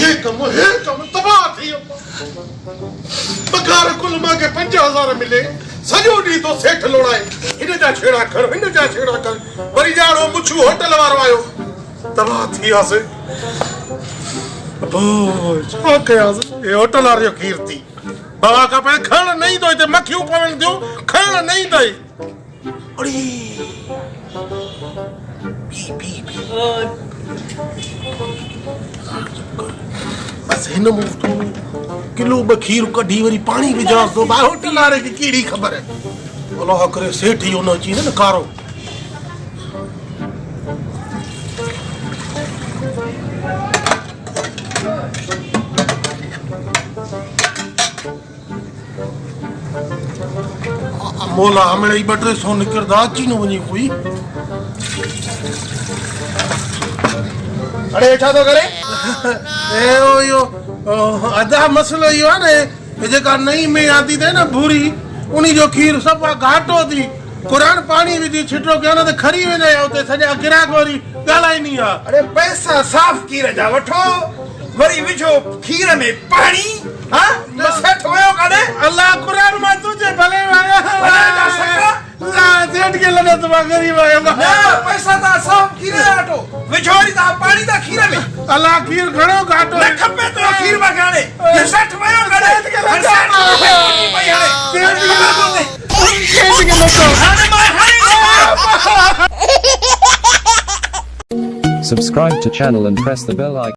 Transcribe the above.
हे कम तबाह थी पगार कुल मां के 50,000 मिले सॼो ॾींहुं तो सेठ लोड़ाए हिन जा छेड़ा कर हिन जा छेड़ा कर वरी ॼाणो मुछू होटल वारो आयो तबाह थी वियासीं छा कयासीं हे होटल वारे जो कीर्ति बाबा का पे खण नहीं दो इते मक्खियूं पवन दियो खण नहीं दई अड़ी पी बस हिन मुंह तो किलो ब खीर कढी वरी पानी विझांस तो बा होटल वारे की कीड़ी खबर है अल्लाह करे सेठ ही उन अची न कारो मोला हमणे ई बटरे सो निकरदा अची न वञी कोई अरे छा तो करे ए ओ यो अदा मसलो यो है ने जेका नई में आती थे ना भूरी उनी जो खीर सब घाटो थी कुरान पानी विधी छिटो के न त खरी वे जाए उते सजा गिराक वरी गालाई नहीं आ अरे पैसा साफ खीर जा वठो वरी विझो खीर में पानी हां सेठ होयो काने अल्लाह कुरान में तुझे भले आया जा सका ला सेठ के लने तो गरीब आया ना पैसा ता साफ खीर आटो विझोरी ता पानी ता खीर में अल्लाह खीर घणो घाटो न खपे तो खीर में गाने ये सेठ होयो काने सेठ के लने Subscribe to channel and press the bell icon.